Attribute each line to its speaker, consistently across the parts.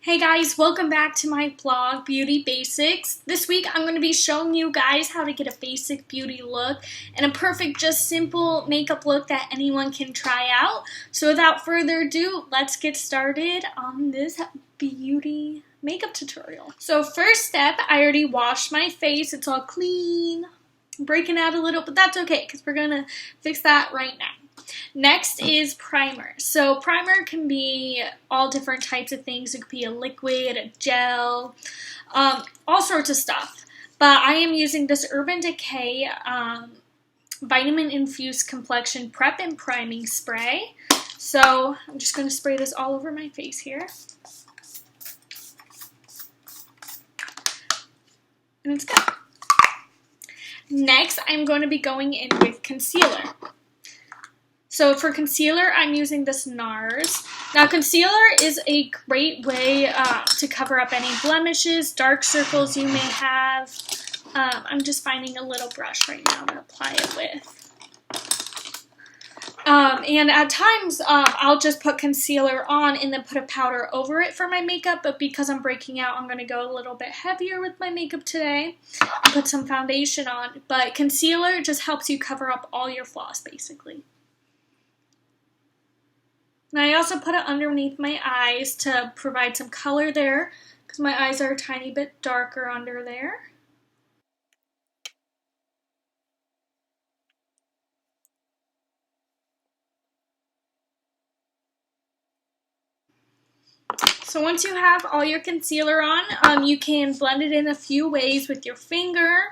Speaker 1: Hey guys, welcome back to my blog, Beauty Basics. This week I'm going to be showing you guys how to get a basic beauty look and a perfect, just simple makeup look that anyone can try out. So without further ado, let's get started on this beauty makeup tutorial. So first step, I already washed my face. It's all clean. I'm breaking out a little, but that's okay because we're going to fix that right now. Next is primer. So primer can be all different types of things. It could be a liquid, a gel, all sorts of stuff. But I am using this Urban Decay Vitamin Infused Complexion Prep and Priming Spray. So I'm just going to spray this all over my face here. And it's good. Next, I'm going to be going in with concealer. So for concealer, I'm using this NARS. Now concealer is a great way to cover up any blemishes, dark circles you may have. I'm just finding a little brush right now to apply it with. And at times, I'll just put concealer on and then put a powder over it for my makeup, but because I'm breaking out, I'm going to go a little bit heavier with my makeup today and put some foundation on. But concealer just helps you cover up all your flaws, basically. And I also put it underneath my eyes to provide some color there because my eyes are a tiny bit darker under there. So once you have all your concealer on, you can blend it in a few ways with your finger,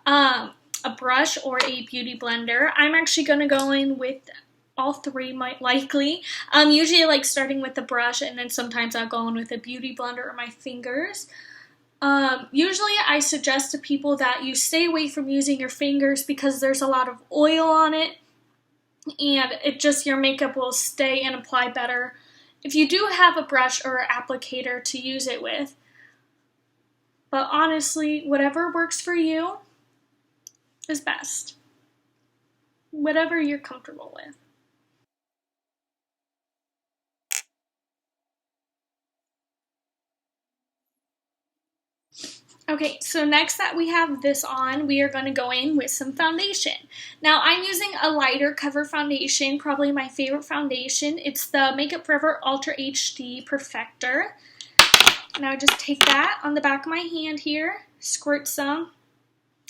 Speaker 1: a brush, or a beauty blender. I'm actually going to go in with all three, might likely. Usually I like starting with the brush, and then sometimes I'll go in with a beauty blender or my fingers. Usually I suggest to people that you stay away from using your fingers because there's a lot of oil on it, and your makeup will stay and apply better if you do have a brush or applicator to use it with. But honestly, whatever works for you is best. Whatever you're comfortable with. Okay, so next that we have this on, we are going to go in with some foundation. Now, I'm using a lighter cover foundation, probably my favorite foundation. It's the Makeup Forever Ultra HD Perfector. Now, just take that on the back of my hand here, squirt some.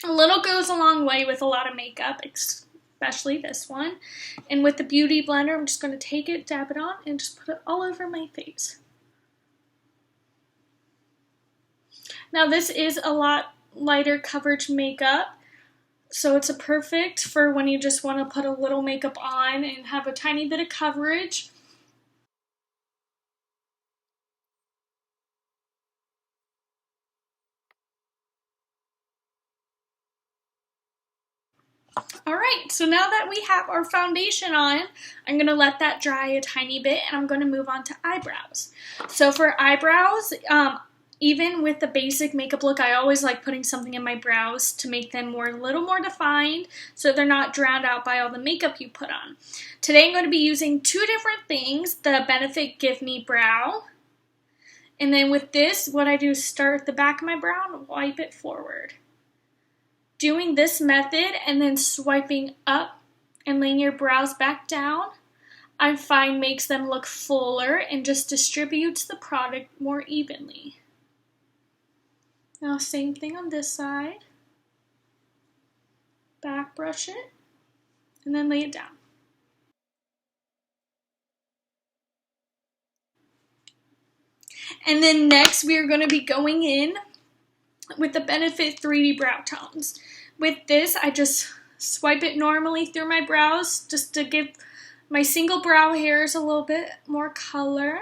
Speaker 1: A little goes a long way with a lot of makeup, especially this one. And with the Beauty Blender, I'm just going to take it, dab it on, and just put it all over my face. Now this is a lot lighter coverage makeup, so it's perfect for when you just want to put a little makeup on and have a tiny bit of coverage. Alright, so now that we have our foundation on, I'm going to let that dry a tiny bit, and I'm going to move on to eyebrows. So for eyebrows, even with the basic makeup look, I always like putting something in my brows to make them a little more defined so they're not drowned out by all the makeup you put on. Today I'm going to be using two different things, the Benefit Give Me Brow. And then with this, what I do is start at the back of my brow and wipe it forward. Doing this method and then swiping up and laying your brows back down, I find makes them look fuller and just distributes the product more evenly. Now same thing on this side. Back brush it and then lay it down. And then next we are going to be going in with the Benefit 3D Brow Tones. With this, I just swipe it normally through my brows just to give my single brow hairs a little bit more color.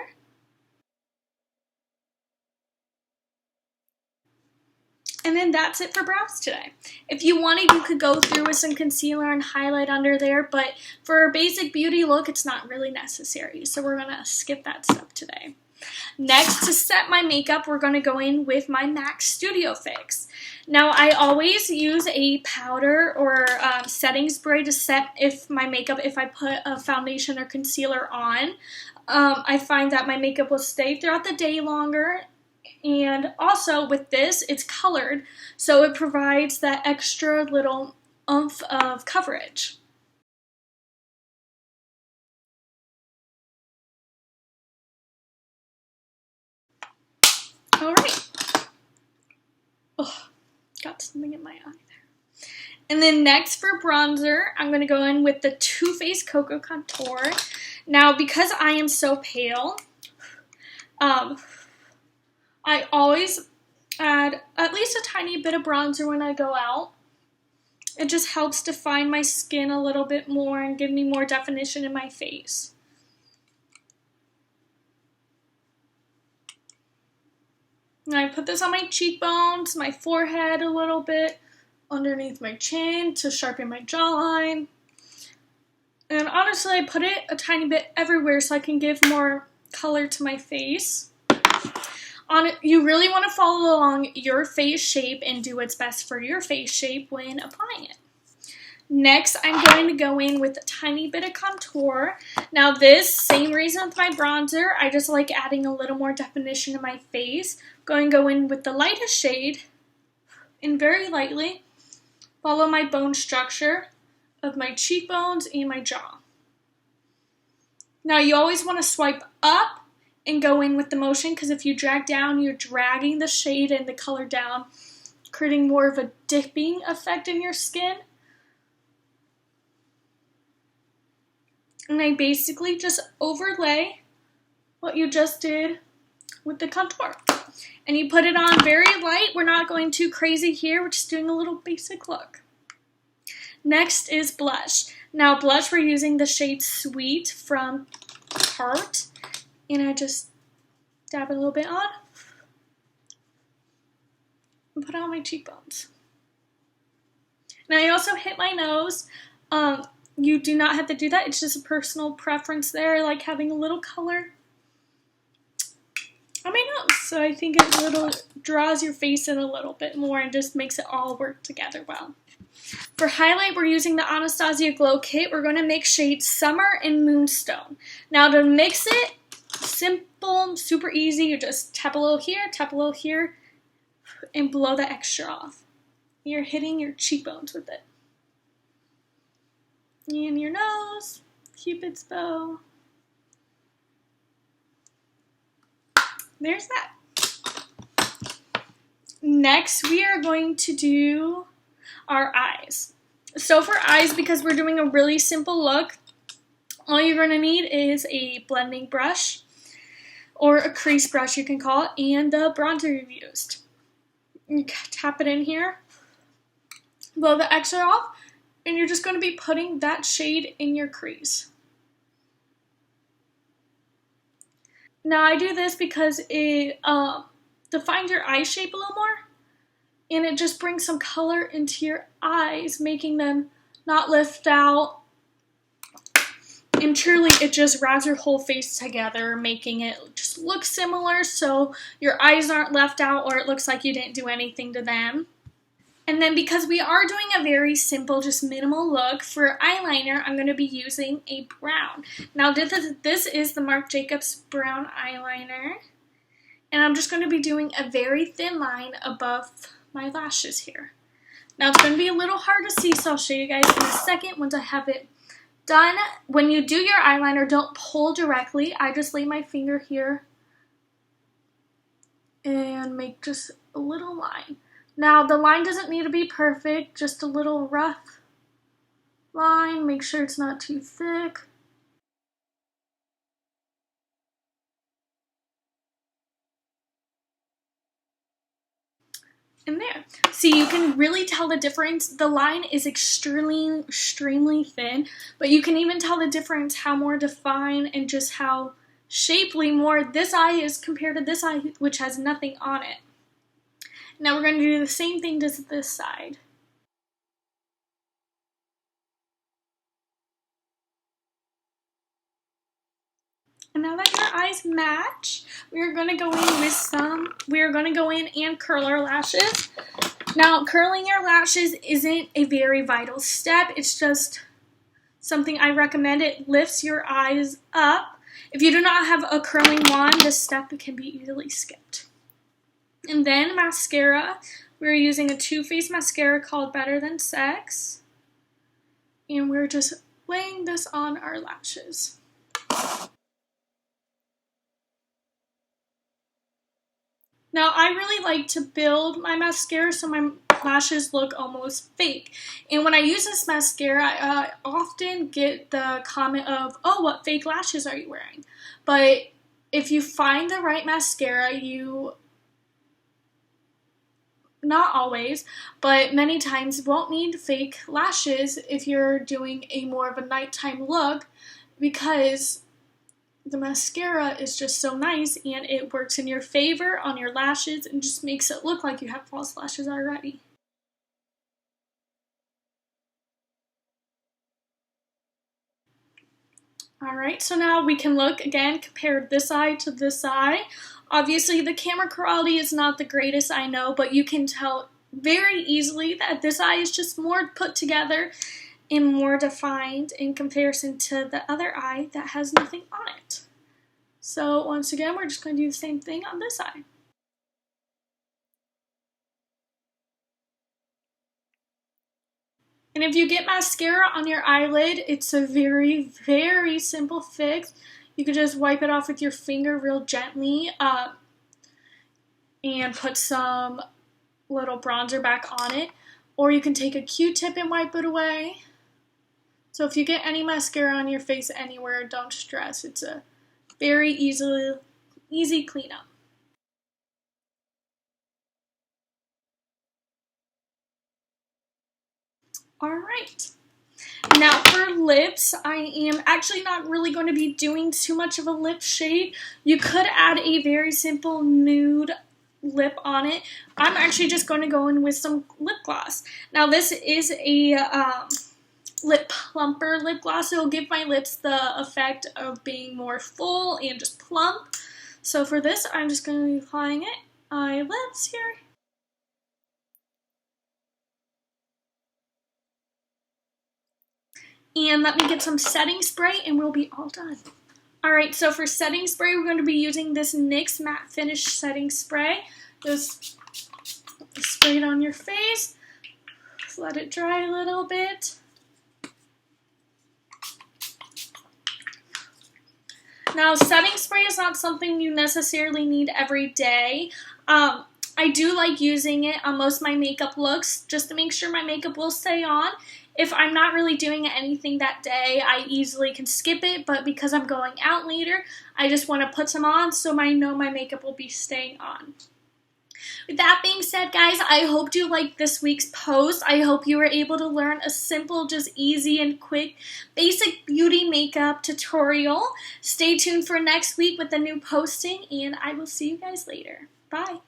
Speaker 1: And then that's it for brows today. If you wanted, you could go through with some concealer and highlight under there, but for a basic beauty look, it's not really necessary. So we're going to skip that step today. Next, to set my makeup, we're going to go in with my MAC Studio Fix. Now, I always use a powder or setting spray to set my makeup if I put a foundation or concealer on. I find that my makeup will stay throughout the day longer. And also with this, it's colored, so it provides that extra little oomph of coverage. Alright. Oh, got something in my eye there. And then next for bronzer, I'm going to go in with the Too Faced Cocoa Contour. Now, because I am so pale, I always add at least a tiny bit of bronzer when I go out. It just helps define my skin a little bit more and give me more definition in my face. And I put this on my cheekbones, my forehead a little bit, underneath my chin to sharpen my jawline. And honestly, I put it a tiny bit everywhere so I can give more color to my face. You really want to follow along your face shape and do what's best for your face shape when applying it. Next, I'm going to go in with a tiny bit of contour. Now this, same reason with my bronzer, I just like adding a little more definition to my face. I'm going to go in with the lightest shade and very lightly follow my bone structure of my cheekbones and my jaw. Now you always want to swipe up and go in with the motion, because if you drag down, you're dragging the shade and the color down, creating more of a dipping effect in your skin. And I basically just overlay what you just did with the contour. And you put it on very light. We're not going too crazy here. We're just doing a little basic look. Next is blush. Now blush, we're using the shade Sweet from Tarte. And I just dab it a little bit on. And put it on my cheekbones. Now I also hit my nose. You do not have to do that. It's just a personal preference there. I like having a little color on my nose. So I think it draws your face in a little bit more and just makes it all work together well. For highlight, we're using the Anastasia Glow Kit. We're going to mix shades Summer and Moonstone. Now to mix it, simple, super easy. You just tap a little here, and blow the extra off. You're hitting your cheekbones with it. And your nose, Cupid's bow. There's that. Next, we are going to do our eyes. So for eyes, because we're doing a really simple look, all you're going to need is a blending brush, or a crease brush you can call it, and the bronzer you've used. You tap it in here, blow the extra off, and you're just going to be putting that shade in your crease. Now I do this because it defines your eye shape a little more, and it just brings some color into your eyes, making them not lift out. And truly, it just wraps your whole face together, making it just look similar so your eyes aren't left out or it looks like you didn't do anything to them. And then because we are doing a very simple, just minimal look, for eyeliner, I'm going to be using a brown. Now this is the Marc Jacobs brown eyeliner. And I'm just going to be doing a very thin line above my lashes here. Now it's going to be a little hard to see, so I'll show you guys in a second once I have it done. When you do your eyeliner, don't pull directly. I just lay my finger here and make just a little line. Now, the line doesn't need to be perfect, just a little rough line. Make sure it's not too thick. And there. See, you can really tell the difference. The line is extremely thin, but you can even tell the difference how more defined and just how shapely more this eye is compared to this eye, which has nothing on it. Now we're going to do the same thing to this side. And now that your eyes match, we're going to go in and curl our lashes. Now, curling your lashes isn't a very vital step. It's just something I recommend. It lifts your eyes up. If you do not have a curling wand, this step can be easily skipped. And then mascara. We're using a Too Faced mascara called Better Than Sex. And we're just laying this on our lashes. Now, I really like to build my mascara so my lashes look almost fake. And when I use this mascara, I often get the comment of, oh, what fake lashes are you wearing? But if you find the right mascara, not always, but many times won't need fake lashes if you're doing a more of a nighttime look, because the mascara is just so nice and it works in your favor on your lashes and just makes it look like you have false lashes already. Alright, so now we can look again, compare this eye to this eye. Obviously the camera quality is not the greatest, I know, but you can tell very easily that this eye is just more put together and more defined in comparison to the other eye that has nothing on it. So once again, we're just going to do the same thing on this eye. And if you get mascara on your eyelid, it's a very, very simple fix. You can just wipe it off with your finger real gently and put some little bronzer back on it. Or you can take a Q-tip and wipe it away. So if you get any mascara on your face anywhere, don't stress. It's a very easy cleanup. Alright. Now for lips, I am actually not really going to be doing too much of a lip shade. You could add a very simple nude lip on it. I'm actually just going to go in with some lip gloss. Now this is a lip plumper lip gloss. It'll give my lips the effect of being more full and just plump. So for this, I'm just going to be applying it on my lips here. And let me get some setting spray and we'll be all done. Alright, so for setting spray, we're going to be using this NYX Matte Finish Setting Spray. Just spray it on your face. Let it dry a little bit. Now, setting spray is not something you necessarily need every day. I do like using it on most of my makeup looks just to make sure my makeup will stay on. If I'm not really doing anything that day, I easily can skip it, but because I'm going out later, I just want to put some on so I know my makeup will be staying on. With that being said, guys, I hope you liked this week's post. I hope you were able to learn a simple, just easy and quick basic beauty makeup tutorial. Stay tuned for next week with the new posting, and I will see you guys later. Bye.